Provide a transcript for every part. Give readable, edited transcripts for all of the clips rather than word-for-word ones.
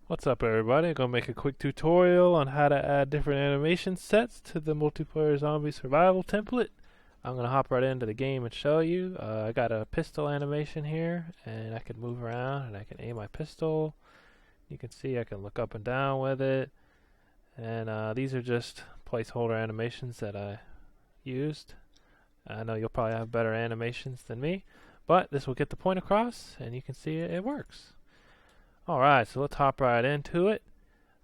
What's up, everybody? I'm going to make a quick tutorial on how to add different animation sets to the multiplayer zombie survival template. I'm going to hop right into the game and show you. I got a pistol animation here, and I can move around and I can aim my pistol. You can see I can look up and down with it. And these are just placeholder animations that I used. I know you'll probably have better animations than me, but this will get the point across, and you can see it works. Alright, so let's hop right into it.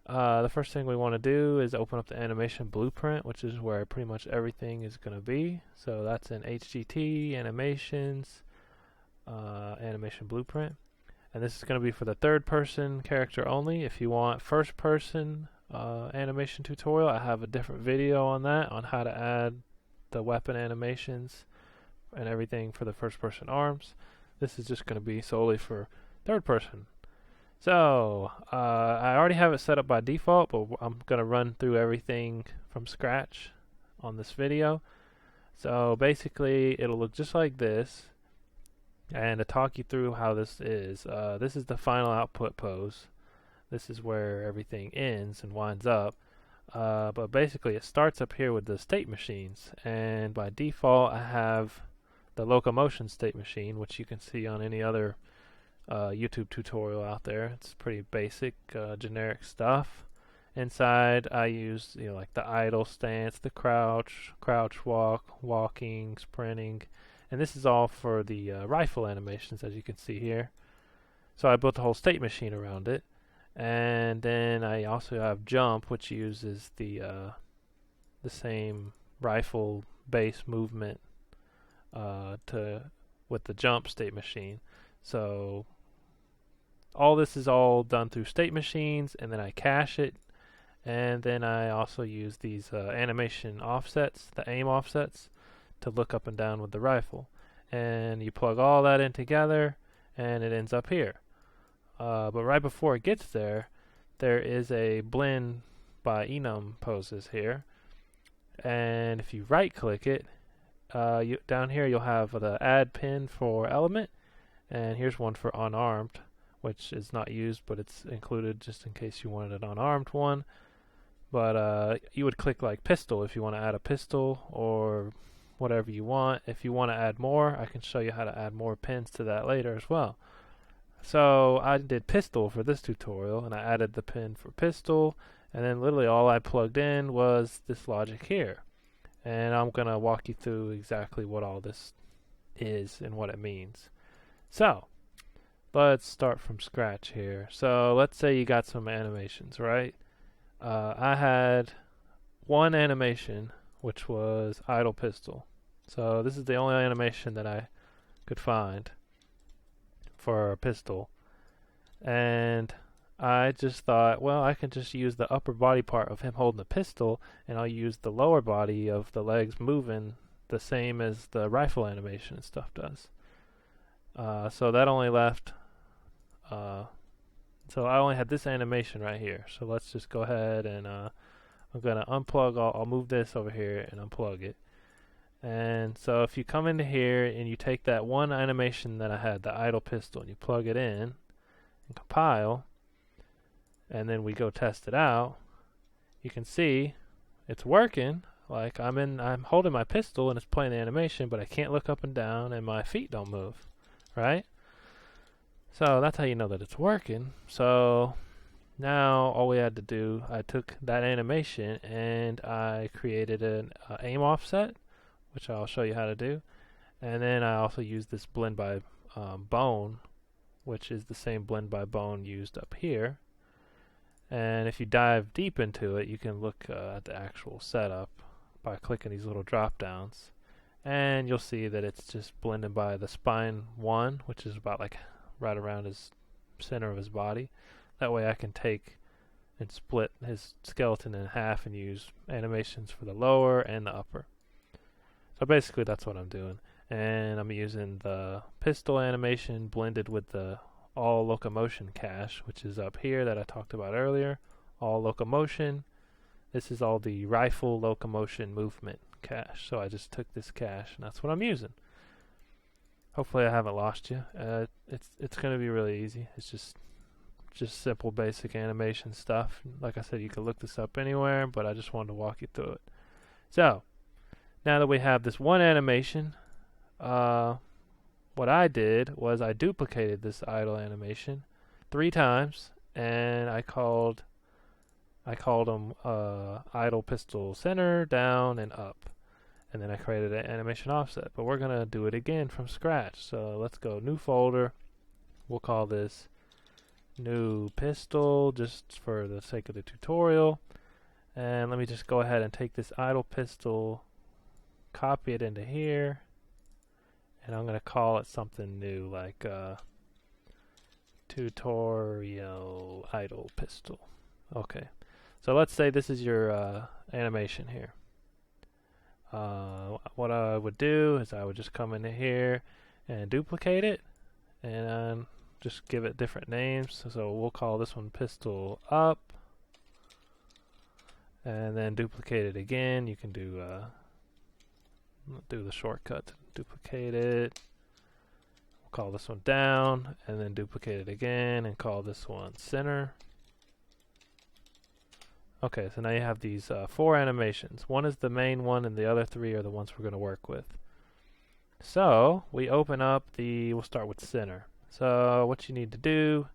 The first thing we want to do is open up the animation blueprint, which is where pretty much everything is going to be. So that's in HGT, animations, animation blueprint. And this is going to be for the third person character only. If you want first person animation tutorial, I have a different video on that, on how to add the weapon animations and everything for the first person arms. This is just going to be solely for third person. So, I already have it set up by default, but I'm going to run through everything from scratch on this video. So basically, it'll look just like this. And to talk you through how this is the final output pose. This is where everything ends and winds up. But basically, it starts up here with the state machines. And by default, I have the locomotion state machine, which you can see on any other YouTube tutorial out there. It's pretty basic, generic stuff. Inside, I use like the idle stance, the crouch walk, walking, sprinting, and this is all for the rifle animations, as you can see here. So I built a whole state machine around it, and then I also have jump, which uses the same rifle base movement with the jump state machine. So all this is all done through state machines, and then I cache it, and then I also use these animation offsets, the aim offsets, to look up and down with the rifle. And you plug all that in together, and it ends up here. But right before it gets there, there is a blend by enum poses here. And if you right click it, down here you'll have the add pin for element, and here's one for unarmed, which is not used, but it's included just in case you wanted an unarmed one. But you would click like pistol if you want to add a pistol or whatever you want. If you want to add more, I can show you how to add more pins to that later as well. So I did pistol for this tutorial, and I added the pin for pistol, and then literally all I plugged in was this logic here. And I'm going to walk you through exactly what all this is and what it means. So let's start from scratch here. So let's say you got some animations, right? I had one animation, which was idle pistol. So this is the only animation that I could find for a pistol. And I just thought, well, I can just use the upper body part of him holding the pistol, and I'll use the lower body of the legs moving the same as the rifle animation and stuff does. So that only left, so I only had this animation right here. So let's just go ahead and I'm going to unplug, I'll move this over here and unplug it. And so if you come into here and you take that one animation that I had, the idle pistol, and you plug it in and compile, and then we go test it out, you can see it's working. Like I'm holding my pistol and it's playing the animation, but I can't look up and down and my feet don't move. Right? So that's how you know that it's working. So now all we had to do, I took that animation and I created an aim offset, which I'll show you how to do. And then I also used this blend by bone, which is the same blend by bone used up here. And if you dive deep into it, you can look at the actual setup by clicking these little drop downs. And you'll see that it's just blended by the spine 1, which is about like right around his center of his body. That way I can take and split his skeleton in half and use animations for the lower and the upper. So basically that's what I'm doing. And I'm using the pistol animation blended with the all locomotion cache, which is up here that I talked about earlier. All locomotion. This is all the rifle locomotion movement cache. So I just took this cache and that's what I'm using. Hopefully I haven't lost you. It's going to be really easy. It's just just simple basic animation stuff. Like I said, you can look this up anywhere, but I just wanted to walk you through it. So, now that we have this one animation, what I did was I duplicated this idle animation 3 times, and I called them idle pistol center, down, and up. And then I created an animation offset. But we're going to do it again from scratch. So let's go new folder. We'll call this new pistol just for the sake of the tutorial. And let me just go ahead and take this idle pistol, copy it into here, and I'm going to call it something new like tutorial idle pistol. Okay, so let's say this is your animation here. What I would do is I would just come into here and duplicate it and just give it different names. So we'll call this one pistol up, and then duplicate it again. You can do the shortcut to duplicate it. We'll call this one down, and then duplicate it again and call this one center. Okay, so now you have these 4 animations. One is the main one, and the other 3 are the ones we're going to work with. So we open up we'll start with center. So what you need to do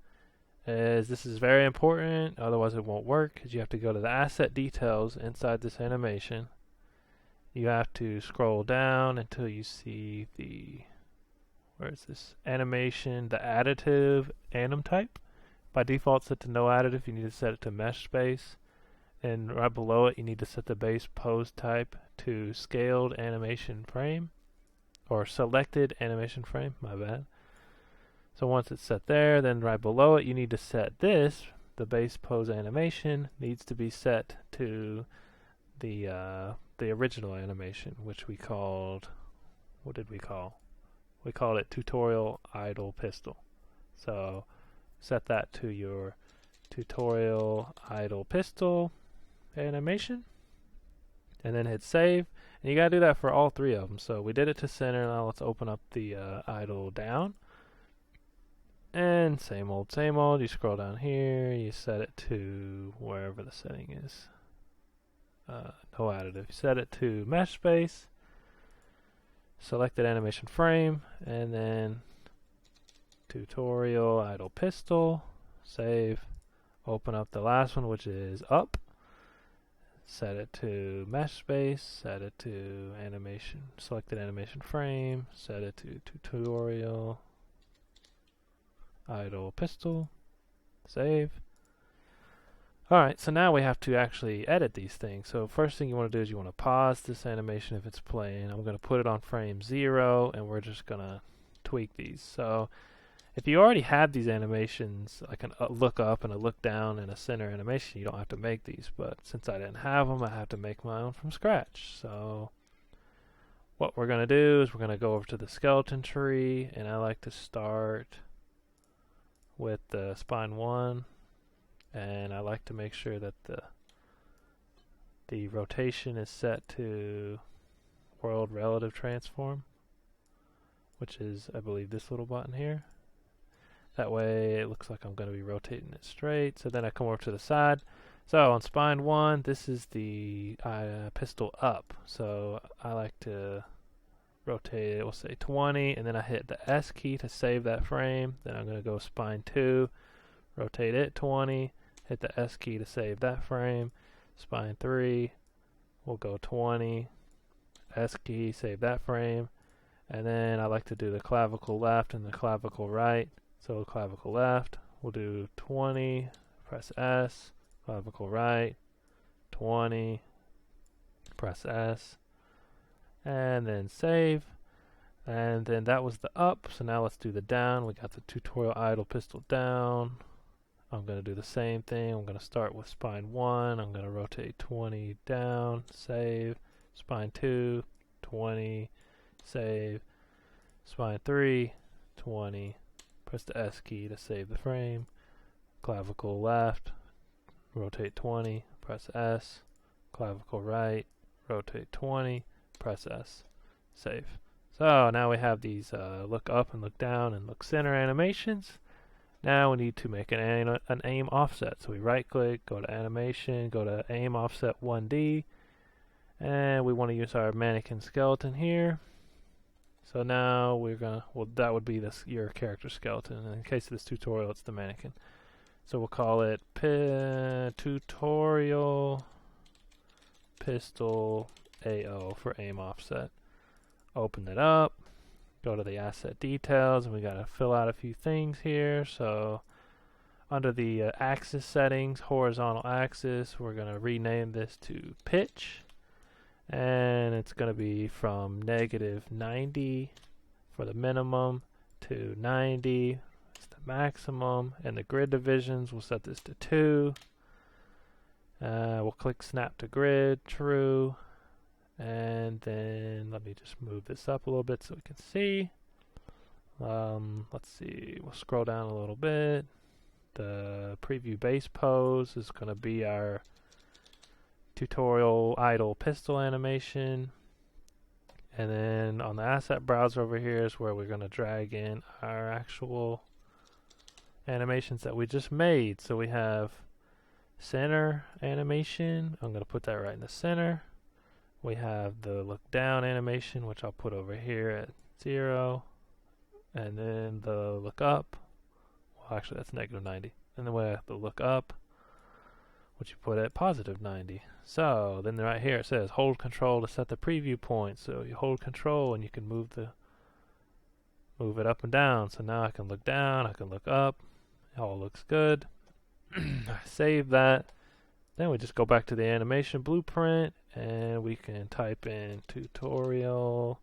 is, this is very important, otherwise it won't work, is you have to go to the asset details inside this animation. You have to scroll down until you see where is this? Animation, the additive anim type. By default set to no additive, you need to set it to mesh space. And right below it, you need to set the base pose type to scaled animation frame, or selected animation frame, my bad. So once it's set there, then right below it, you need to set this, the base pose animation, needs to be set to the original animation, which we called, what did we call? We called it tutorial idle pistol. So set that to your tutorial idle pistol animation, and then hit save. And you gotta do that for all 3 of them. So we did it to center. Now let's open up the idle down, and same old, you scroll down here, you set it to wherever the setting is, no additive, you set it to mesh space, selected animation frame, and then tutorial idle pistol, save, open up the last one, which is up, set it to mesh space, set it to animation, selected animation frame, set it to tutorial idle pistol, save. Alright, so now we have to actually edit these things. So first thing you want to do is you want to pause this animation if it's playing. I'm going to put it on frame 0, and we're just going to tweak these. So if you already have these animations, like a look up and a look down and a center animation, you don't have to make these. But since I didn't have them, I have to make my own from scratch. So what we're going to do is we're going to go over to the skeleton tree, and I like to start with the spine 1, and I like to make sure that the rotation is set to world relative transform, which is, I believe, this little button here. That way it looks like I'm going to be rotating it straight. So then I come over to the side. So on spine 1, this is the pistol up. So I like to rotate it, we'll say 20, and then I hit the S key to save that frame. Then I'm going to go spine 2, rotate it 20, hit the S key to save that frame. Spine 3, we'll go 20, S key, save that frame. And then I like to do the clavicle left and the clavicle right. So clavicle left, we'll do 20, press S, clavicle right, 20, press S, and then save. And then that was the up, so now let's do the down. We got the tutorial idle pistol down. I'm going to do the same thing. I'm going to start with spine 1, I'm going to rotate 20 down, save, spine 2, 20, save, spine 3, 20, press the S key to save the frame, clavicle left, rotate 20, press S, clavicle right, rotate 20, press S, save. So now we have these look up and look down and look center animations, Now we need to make an aim offset. So we right click, go to animation, go to aim offset 1D, and we want to use our mannequin skeleton here. So now we're gonna, well, that would be your character skeleton. And in case of this tutorial, it's the mannequin. So we'll call it tutorial pistol AO for aim offset. Open it up, go to the asset details, and we gotta fill out a few things here. So under the axis settings, horizontal axis, we're gonna rename this to pitch, and it's gonna be from -90 for the minimum to 90 is the maximum, and the grid divisions, we'll set this to 2. We'll click snap to grid, true. And then let me just move this up a little bit so we can see. Let's see, we'll scroll down a little bit. The preview base pose is going to be our tutorial idle pistol animation. And then on the asset browser over here is where we're going to drag in our actual animations that we just made. So we have center animation. I'm going to put that right in the center. We have the look down animation, which I'll put over here at 0. And then the look up. Well, actually, that's -90. And then we have the look up, which you put at +90. So then right here it says hold control to set the preview point. So you hold control and you can move it up and down. So now I can look down, I can look up. It all looks good. I save that. Then we just go back to the animation blueprint and we can type in tutorial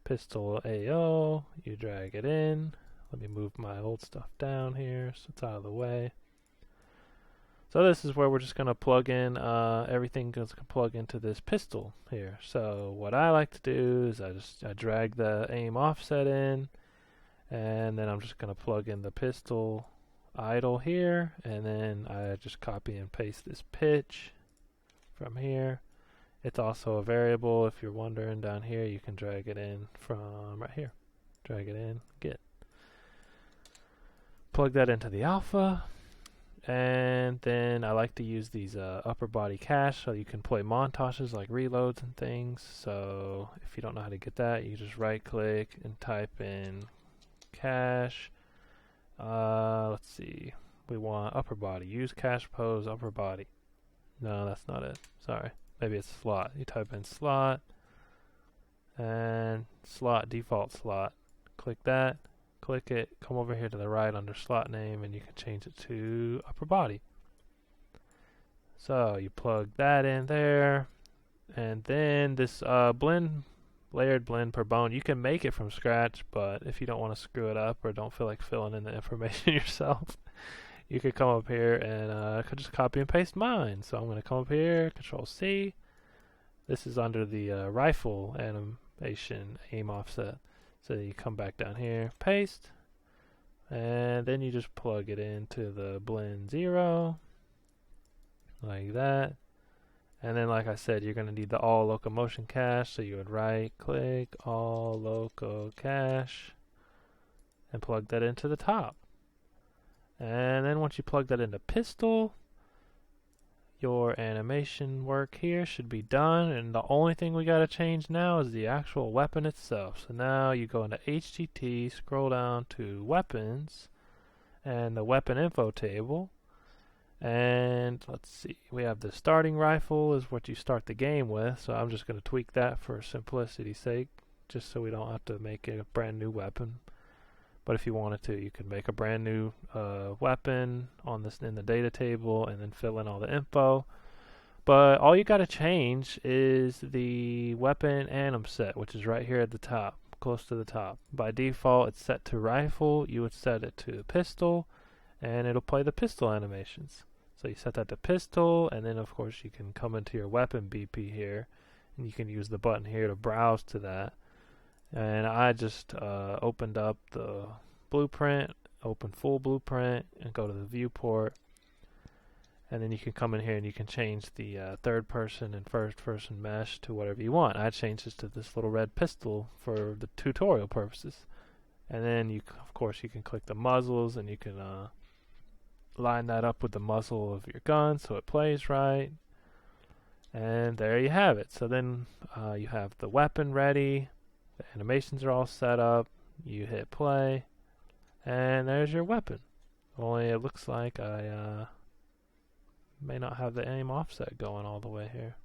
pistol AO. You drag it in. Let me move my old stuff down here so it's out of the way. So this is where we're just going to plug in everything goes plug into this pistol here. So what I like to do is I drag the aim offset in, and then I'm just going to plug in the pistol idle here, and then I just copy and paste this pitch from here. It's also a variable. If you're wondering, down here you can drag it in from right here. Drag it in, get. Plug that into the alpha, and then I like to use these upper body cache so you can play montages like reloads and things. So if you don't know how to get that, you just right click and type in cache. Let's see, we want upper body, use cache pose upper body. No, that's not it, sorry, maybe it's slot. You type in slot and slot, default slot, click that, click it, come over here to the right under slot name, and you can change it to upper body. So you plug that in there, and then this layered blend per bone, you can make it from scratch, but if you don't want to screw it up or don't feel like filling in the information yourself, you could come up here and I could just copy and paste mine. So I'm going to come up here, Control C. This is under the rifle animation aim offset. So you come back down here, paste, and then you just plug it into the blend 0, like that. And then, like I said, you're going to need the all locomotion cache, so you would right click all loco cache and plug that into the top. And then once you plug that into pistol, your animation work here should be done, and the only thing we got to change now is the actual weapon itself. So now you go into HTT, scroll down to weapons and the weapon info table, and let's see, we have the starting rifle is what you start the game with. So I'm just going to tweak that for simplicity's sake, just so we don't have to make a brand new weapon. But if you wanted to, you could make a brand new weapon on this in the data table and then fill in all the info. But all you got to change is the weapon anim set, which is right here at the top, close to the top. By default, it's set to rifle. You would set it to pistol, and it'll play the pistol animations. So you set that to pistol, and then of course you can come into your weapon BP here, and you can use the button here to browse to that. And I just opened up the blueprint, open full blueprint, and go to the viewport. And then you can come in here and you can change the third person and first person mesh to whatever you want. I changed this to this little red pistol for the tutorial purposes. And then of course, you can click the muzzles, and you can line that up with the muzzle of your gun so it plays right. And there you have it. So then you have the weapon ready, the animations are all set up, you hit play, and there's your weapon. Only it looks like I may not have the aim offset going all the way here.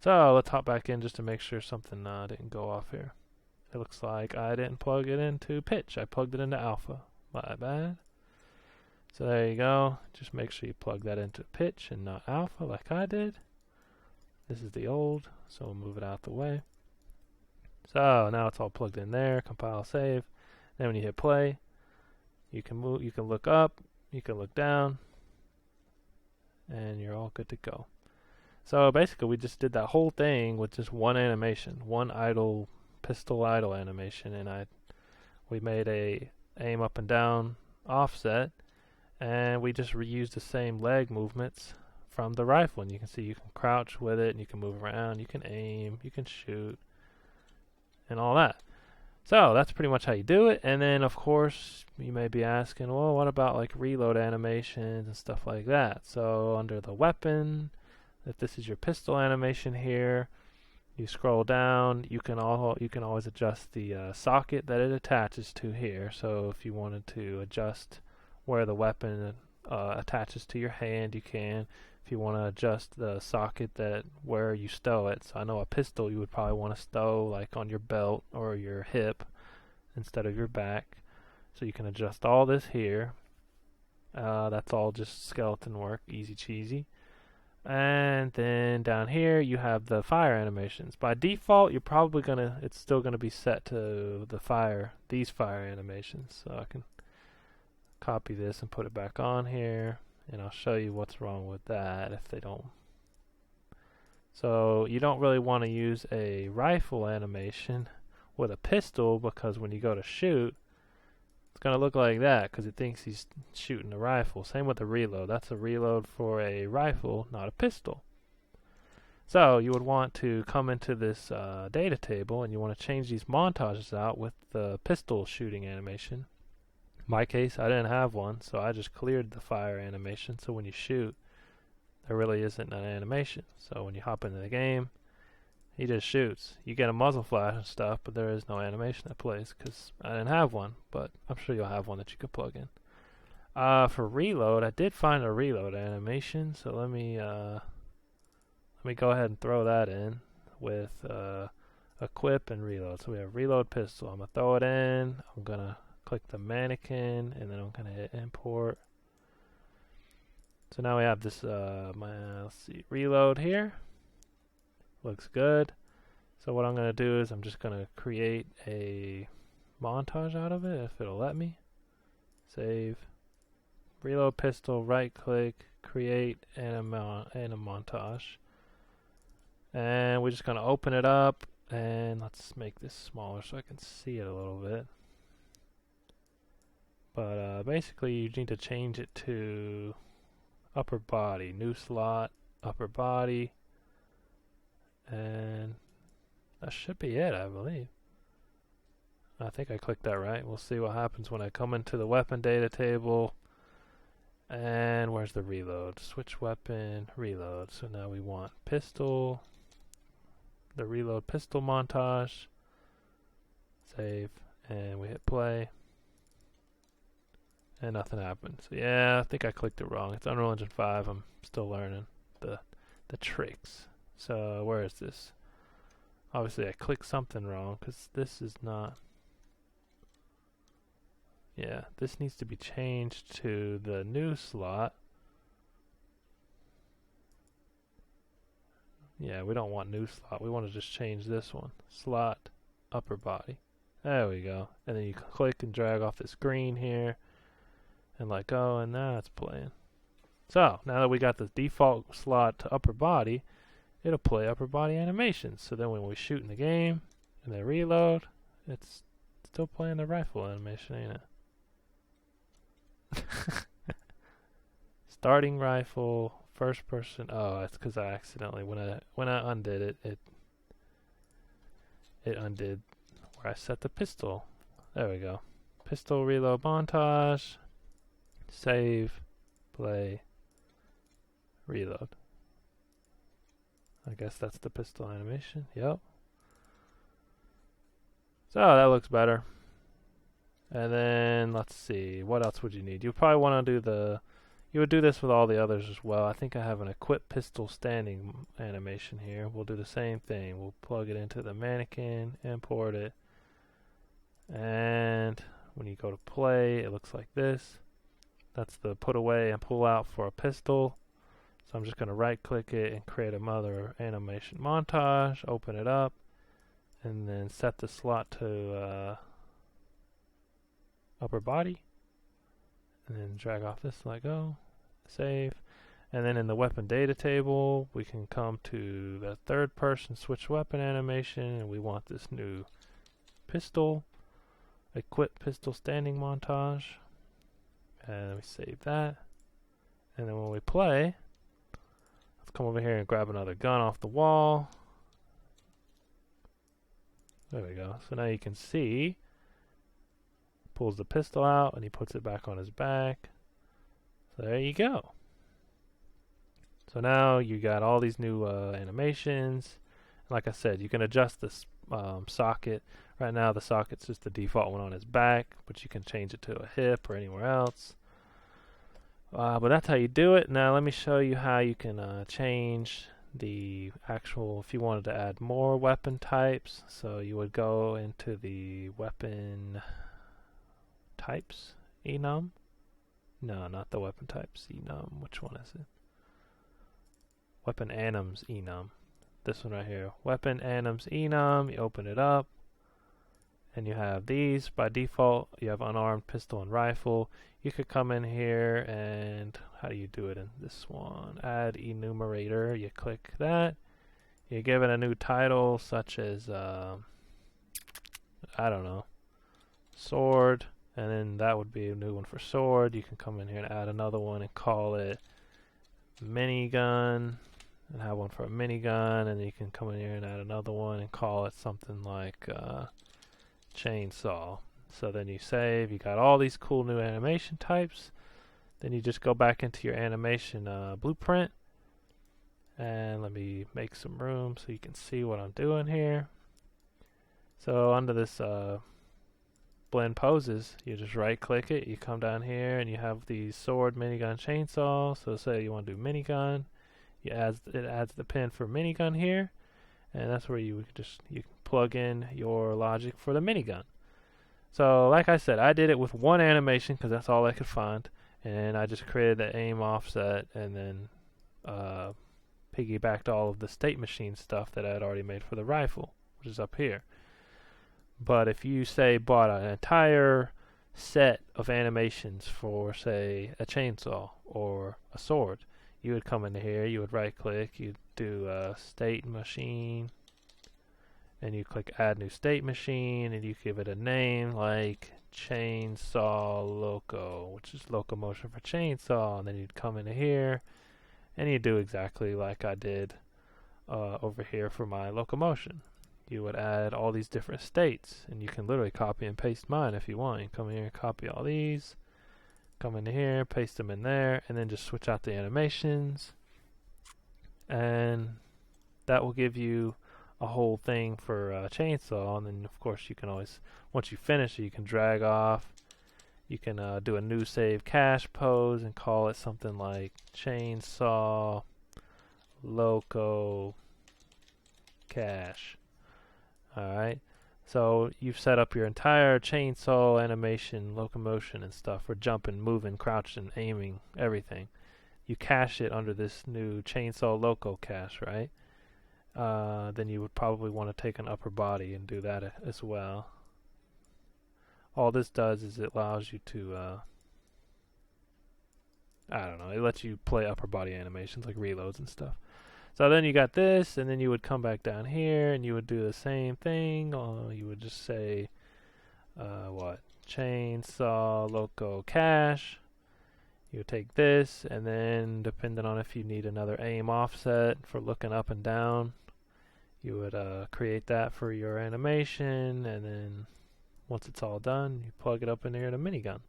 So let's hop back in just to make sure something didn't go off here. It looks like I didn't plug it into pitch. I plugged it into alpha. My bad. So there you go. Just make sure you plug that into pitch and not alpha like I did. This is the old, so we'll move it out the way. So now it's all plugged in there. Compile, save. Then when you hit play, you can move. You can look up. You can look down, and you're all good to go. So basically, we just did that whole thing with just one animation, one idle pistol idle animation, and we made a aim up and down offset, and we just reused the same leg movements from the rifle. And you can see you can crouch with it, and you can move around, you can aim, you can shoot, and all that. So that's pretty much how you do it. And then of course you may be asking, well, what about like reload animations and stuff like that? So under the weapon, if this is your pistol animation here, you scroll down, you can always adjust the socket that it attaches to here. So if you wanted to adjust where the weapon attaches to your hand, you can. If you want to adjust the socket where you stow it, so I know a pistol you would probably want to stow like on your belt or your hip instead of your back. So you can adjust all this here. That's all just skeleton work, easy cheesy. And then down here you have the fire animations. By default, it's still gonna be set to these fire animations. So I can copy this and put it back on here, and I'll show you what's wrong with that if they don't. So you don't really want to use a rifle animation with a pistol, because when you go to shoot, it's going to look like that because it thinks he's shooting a rifle. Same with the reload. That's a reload for a rifle, not a pistol. So you would want to come into this data table, and you want to change these montages out with the pistol shooting animation. In my case, I didn't have one, so I just cleared the fire animation, so when you shoot, there really isn't an animation. So when you hop into the game, he just shoots. You get a muzzle flash and stuff, but there is no animation that plays because I didn't have one, but I'm sure you'll have one that you could plug in. For reload, I did find a reload animation, so let me go ahead and throw that in with equip and reload. So we have reload pistol. I'm going to throw it in. I'm going to click the mannequin, and then I'm going to hit import. So now we have this, let's see, reload here. Looks good. So what I'm going to do is I'm just going to create a montage out of it, if it'll let me. Save. Reload pistol, right click, create and a montage. And we're just going to open it up, and let's make this smaller so I can see it a little bit. But basically you need to change it to upper body, new slot, upper body, and that should be it, I believe. I think I clicked that right. We'll see what happens when I come into the weapon data table. And where's the reload? Switch weapon, reload. So now we want pistol, the reload pistol montage. Save, and we hit play. And nothing happened. So yeah, I think I clicked it wrong. It's Unreal Engine 5. I'm still learning the tricks. So where is this? Obviously I clicked something wrong because this is not. Yeah, this needs to be changed to the new slot. Yeah, we don't want new slot. We want to just change this one. Slot, upper body. There we go. And then you click and drag off this green here. And let go, and now it's playing. So, now that we got the default slot to upper body, it'll play upper body animations. So then when we shoot in the game, and then reload, it's still playing the rifle animation, ain't it? Starting rifle, first person. Oh, that's because I accidentally, when I undid it, it undid where I set the pistol There we go. Pistol reload montage. Save. Play. Reload. I guess that's the pistol animation. Yep. So that looks better. And then let's see. What else would you need? You probably want to do you would do this with all the others as well. I think I have an equip pistol standing animation here. We'll do the same thing. We'll plug it into the mannequin, import it. And when you go to play, it looks like this. That's the put away and pull out for a pistol. So I'm just going to right click it and create another animation montage, open it up, and then set the slot to upper body. And then drag off this, let go, save. And then in the weapon data table, we can come to the third person switch weapon animation, and we want this new pistol, equip pistol standing montage. And we save that. And then when we play, let's come over here and grab another gun off the wall. There we go. So now you can see, pulls the pistol out and he puts it back on his back. So there you go. So now you got all these new animations. Like I said, you can adjust this socket. Right now the socket's just the default one on his back, but you can change it to a hip or anywhere else. But that's how you do it. Now let me show you how you can change the actual, if you wanted to add more weapon types. So you would go into the weapon types, enum. No, not the weapon types, enum. Which one is it? Weapon anims, enum. This one right here. Weapon anims, enum. You open it up, and you have these. By default, you have unarmed pistol and rifle. You could come in here and, how do you do it in this one? Add enumerator. You click that. You give it a new title, such as, I don't know, sword. And then that would be a new one for sword. You can come in here and add another one and call it minigun, and have one for a minigun. And you can come in here and add another one and call it something like chainsaw. So then you save. You got all these cool new animation types. Then you just go back into your animation blueprint. And let me make some room so you can see what I'm doing here. So under this blend poses, you just right click it, you come down here and you have the sword, minigun, chainsaw. So say you want to do minigun, it adds the pin for minigun here, and that's where you can plug in your logic for the minigun. So like I said, I did it with one animation because that's all I could find, and I just created the aim offset and then piggybacked all of the state machine stuff that I had already made for the rifle, which is up here. But if you say bought an entire set of animations for, say, a chainsaw or a sword, you would come into here, you would right click, you'd do state machine, and you click add new state machine, and you give it a name like chainsaw loco, which is locomotion for chainsaw. And then you'd come into here and you do exactly like I did over here for my locomotion. You would add all these different states, and you can literally copy and paste mine if you want. You come in here and copy all these, come into here, paste them in there, and then just switch out the animations, and that will give you a whole thing for chainsaw. And then of course you can always, once you finish it, you can drag off. You can do a new save cache pose and call it something like chainsaw loco cache. Alright, so you've set up your entire chainsaw animation, locomotion and stuff for jumping, moving, crouching, aiming, everything. You cache it under this new chainsaw loco cache, right? Then you would probably want to take an upper body and do that as well. All this does is it allows you to, I don't know, it lets you play upper body animations like reloads and stuff. So then you got this, and then you would come back down here and you would do the same thing. You would just say, chainsaw loco cache. You would take this, and then depending on if you need another aim offset for looking up and down, you would create that for your animation. And then Once it's all done, you plug it up in there in a minigun.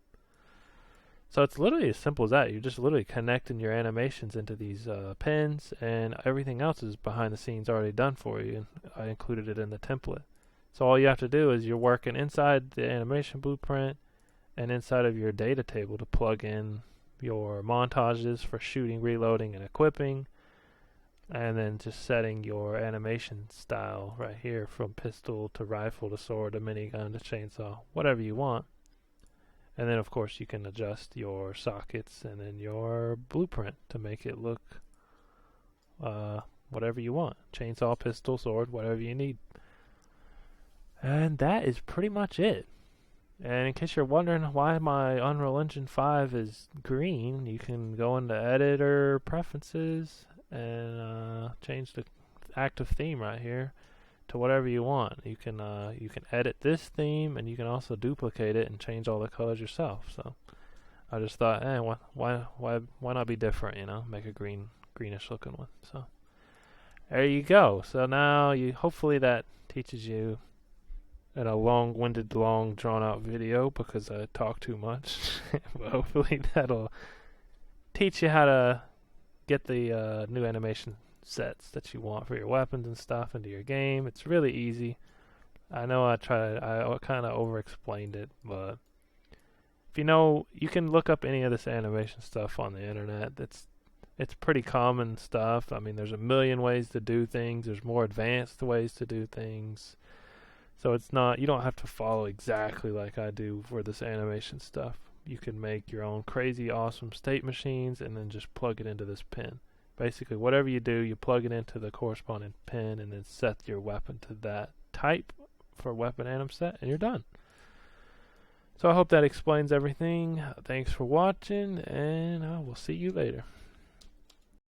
So it's literally as simple as that. You're just literally connecting your animations into these pins, and everything else is behind the scenes already done for you. And I included it in the template. So all you have to do is you're working inside the animation blueprint and inside of your data table to plug in your montages for shooting, reloading, and equipping, and then just setting your animation style right here from pistol to rifle to sword to minigun to chainsaw, whatever you want. And then of course you can adjust your sockets and then your blueprint to make it look whatever you want. Chainsaw, pistol, sword, whatever you need. And that is pretty much it. And in case you're wondering why my Unreal Engine 5 is green, you can go into Editor Preferences and change the active theme right here to whatever you want. You can edit this theme, and you can also duplicate it and change all the colors yourself. So I just thought, why not be different? You know, make a greenish looking one. So there you go. So now hopefully that teaches you in a long-winded, long drawn-out video because I talk too much. But hopefully that'll teach you how to get the new animation sets that you want for your weapons and stuff into your game. It's really easy. I know I kind of over-explained it, but if you can look up any of this animation stuff on the internet. It's pretty common stuff. I mean, there's a million ways to do things. There's more advanced ways to do things. So you don't have to follow exactly like I do for this animation stuff. You can make your own crazy awesome state machines and then just plug it into this pin. Basically, whatever you do, you plug it into the corresponding pin and then set your weapon to that type for weapon anim set, and you're done. So I hope that explains everything. Thanks for watching, and I will see you later.